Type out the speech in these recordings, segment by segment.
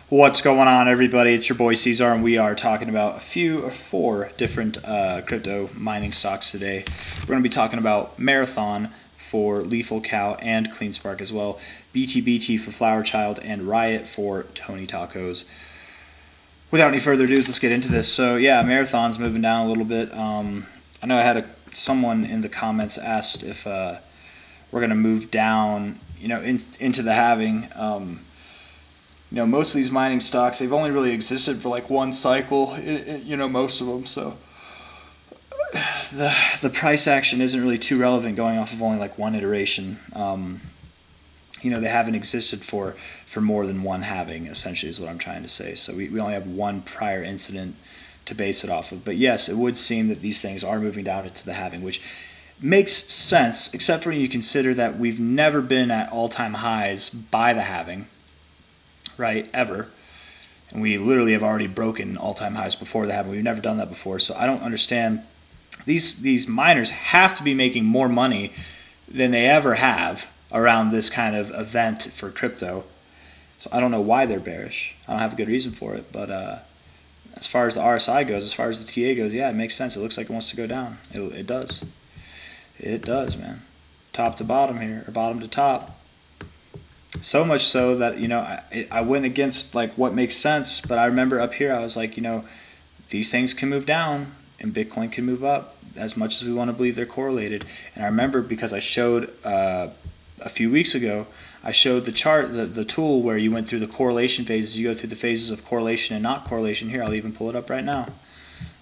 What's going on, everybody? It's your boy C-Zar, and we are talking about four different crypto mining stocks today. We're going to be talking about Marathon for Lethal Cow and CleanSpark as well, BTBT for Flower Child, and RIOT for Tony Tacos. Without any further ado, let's get into this. So yeah, Marathon's moving down a little bit. I know I had someone in the comments asked if we're going to move down, into the halving. Most of these mining stocks, they've only really existed for like one cycle, most of them. So the price action isn't really too relevant going off of only like one iteration. They haven't existed for more than one halving, essentially, is what I'm trying to say. So we only have one prior incident to base it off of. But yes, it would seem that these things are moving down into the halving, which makes sense, except for when you consider that we've never been at all-time highs by the halving. Right, ever. And we literally have already broken all-time highs before that happened. We've never done that before, so I don't understand. These miners have to be making more money than they ever have around this kind of event for crypto. So I don't know why they're bearish. I don't have a good reason for it, but as far as the RSI goes, as far as the TA goes, yeah, it makes sense. It looks like it wants to go down. It does. It does, man. Top to bottom here, or bottom to top. So much so that, I went against like what makes sense, but I remember up here I was like, these things can move down and Bitcoin can move up as much as we want to believe they're correlated. And I remember because I showed a few weeks ago, I showed the chart, the tool where you went through the correlation phases. You go through the phases of correlation and not correlation. Here, I'll even pull it up right now.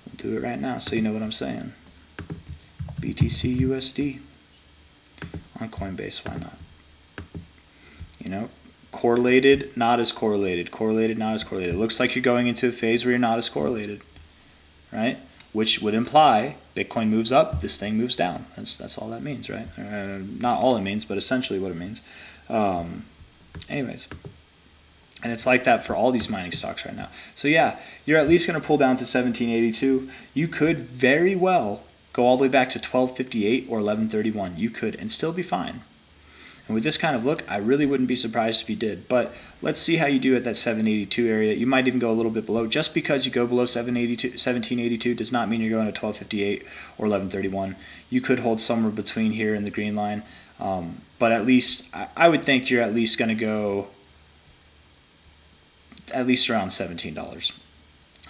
We'll do it right now so you know what I'm saying. BTC USD on Coinbase, why not? Correlated, not as correlated. Correlated, not as correlated. It looks like you're going into a phase where you're not as correlated, right? Which would imply Bitcoin moves up, this thing moves down. That's all that means, right? Not all it means, but essentially what it means. Anyways, and it's like that for all these mining stocks right now. So yeah, you're at least going to pull down to 1782. You could very well go all the way back to 1258 or 1131. You could, and still be fine. And with this kind of look, I really wouldn't be surprised if you did. But let's see how you do at that 782 area. You might even go a little bit below. Just because you go below 1782 does not mean you're going to 1258 or 1131. You could hold somewhere between here and the green line. But at least, I would think you're at least going to go at least around $17,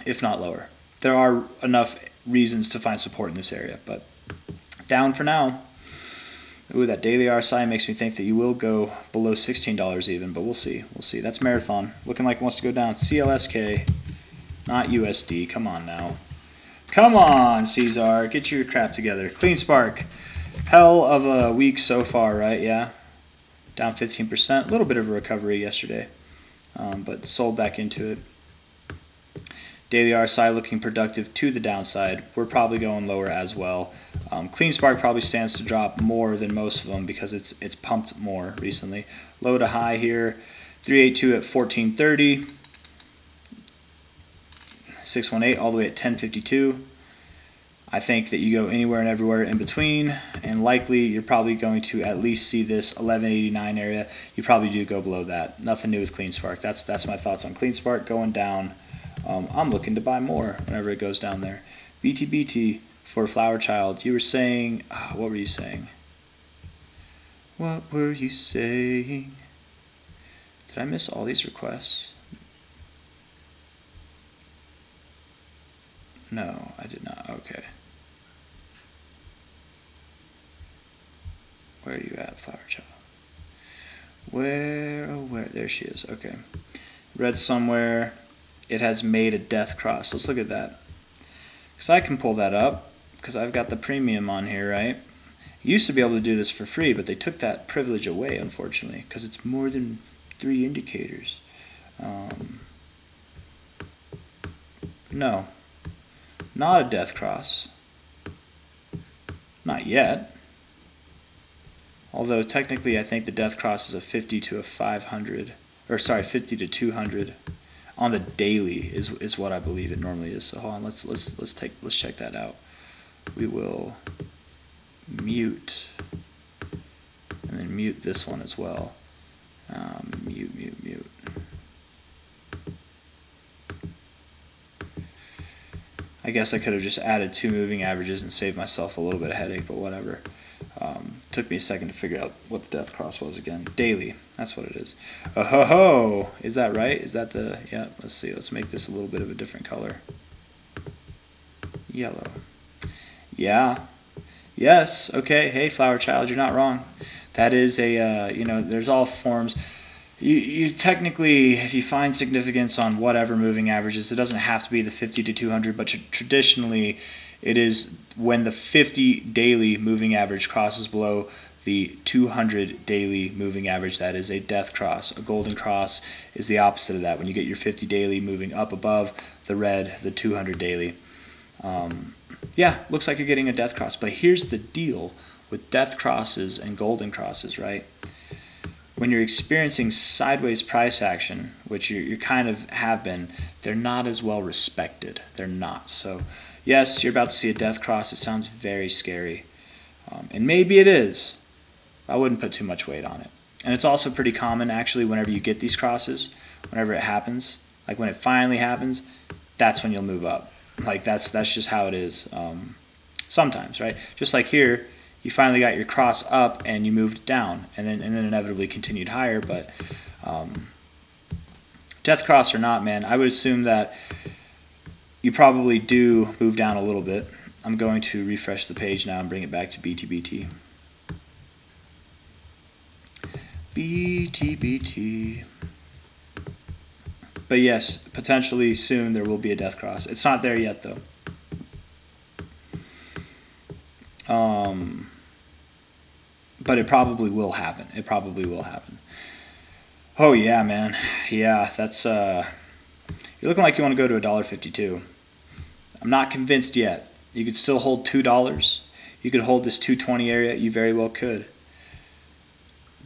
if not lower. There are enough reasons to find support in this area. But down for now. Ooh, that daily RSI makes me think that you will go below $16 even, but we'll see. We'll see. That's Marathon. Looking like it wants to go down. CLSK, not USD. Come on now. Come on, C-Zar. Get your crap together. CleanSpark. Hell of a week so far, right? Yeah. Down 15%. A little bit of a recovery yesterday, but sold back into it. Daily RSI looking productive to the downside. We're probably going lower as well. CleanSpark probably stands to drop more than most of them because it's pumped more recently. Low to high here, 382 at 1430, 618 all the way at 1052. I think that you go anywhere and everywhere in between, and likely you're probably going to at least see this 1189 area. You probably do go below that. Nothing new with CleanSpark. That's my thoughts on CleanSpark going down. I'm looking to buy more whenever it goes down there. BTBT for Flower Child. You were saying, what were you saying? What were you saying? Did I miss all these requests? No, I did not. Okay. Where are you at, Flower Child? Where? Oh, where? There she is. Okay. Read somewhere. It has made a death cross. Let's look at that. Because I can pull that up because I've got the premium on here, right? You used to be able to do this for free, but they took that privilege away, unfortunately, because it's more than 3 indicators. No, not a death cross. Not yet. Although technically I think the death cross is a 50 to a 500, or sorry, 50 to 200. On the daily is what I believe it normally is. So hold on, let's check that out. We will mute and then mute this one as well. Mute. I guess I could have just added 2 moving averages and saved myself a little bit of headache, but whatever. Took me a second to figure out what the death cross was again. Daily, that's what it is. Oh ho ho! Is that right? Is that the, yeah, let's see. Let's make this a little bit of a different color. Yellow. Yeah. Yes, okay. Hey, Flower Child, you're not wrong. That is a, there's all forms. You technically, if you find significance on whatever moving averages, it doesn't have to be the 50 to 200, but traditionally it is when the 50 daily moving average crosses below the 200 daily moving average, that is a death cross. A golden cross is the opposite of that. When you get your 50 daily moving up above the red, the 200 daily. Yeah, looks like you're getting a death cross. But here's the deal with death crosses and golden crosses, right? When you're experiencing sideways price action, which you kind of have been, they're not as well respected. They're not. So, yes, you're about to see a death cross. It sounds very scary. And maybe it is. I wouldn't put too much weight on it. And it's also pretty common, actually, whenever you get these crosses, whenever it happens, like when it finally happens, that's when you'll move up. Like that's just how it is sometimes, right? Just like here, you finally got your cross up and you moved down, and then inevitably continued higher. But death cross or not, man, I would assume that you probably do move down a little bit. I'm going to refresh the page now and bring it back to BTBT. BTBT. But yes, potentially soon there will be a death cross. It's not there yet, though. But it probably will happen. It probably will happen. Oh yeah, man. Yeah, that's you're looking like you want to go to $1.52. I'm not convinced yet. You could still hold $2. You could hold this 220 area. You very well could.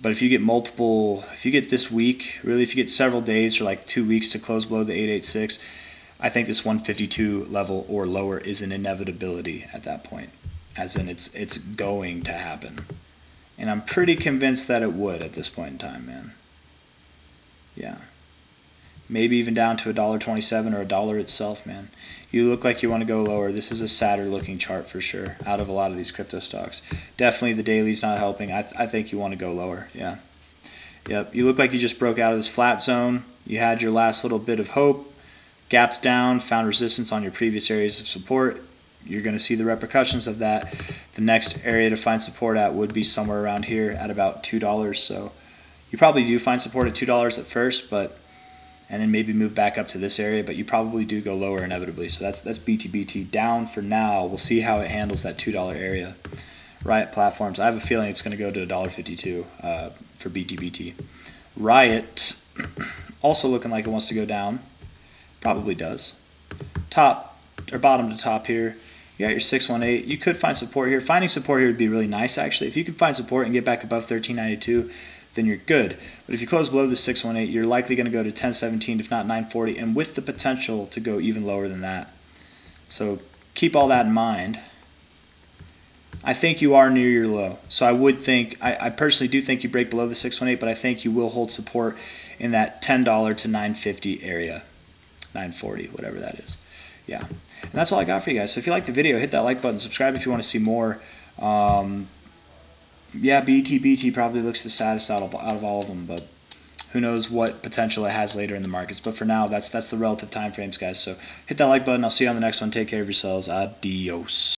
But if you get if you get this week, really, if you get several days or like 2 weeks to close below the 886, I think this 152 level or lower is an inevitability at that point, as in it's going to happen. And I'm pretty convinced that it would at this point in time, man. Yeah. Maybe even down to $1.27 or $1 itself, man. You look like you want to go lower. This is a sadder looking chart for sure out of a lot of these crypto stocks. Definitely the daily's not helping. I think you want to go lower. Yeah. Yep. You look like you just broke out of this flat zone. You had your last little bit of hope. Gapped down, found resistance on your previous areas of support. You're going to see the repercussions of that. The next area to find support at would be somewhere around here at about $2. So you probably do find support at $2 at first, and then maybe move back up to this area, but you probably do go lower inevitably. So that's BTBT down for now. We'll see how it handles that $2 area. RIOT platforms, I have a feeling it's going to go to $1.52 for BTBT. RIOT also looking like it wants to go down. Probably does. Top or bottom to top here. You got your 618. You could find support here. Finding support here would be really nice, actually. If you could find support and get back above 1392, then you're good. But if you close below the 618, you're likely going to go to 1017, if not 940, and with the potential to go even lower than that. So keep all that in mind. I think you are near your low. So I would think, I personally do think you break below the 618, but I think you will hold support in that $10 to 950 area. 940, whatever that is. Yeah. And that's all I got for you guys. So if you like the video, hit that like button, subscribe if you want to see more. Yeah, BTBT probably looks the saddest out of all of them, but who knows what potential it has later in the markets. But for now, that's the relative time frames, guys. So hit that like button. I'll see you on the next one. Take care of yourselves. Adios.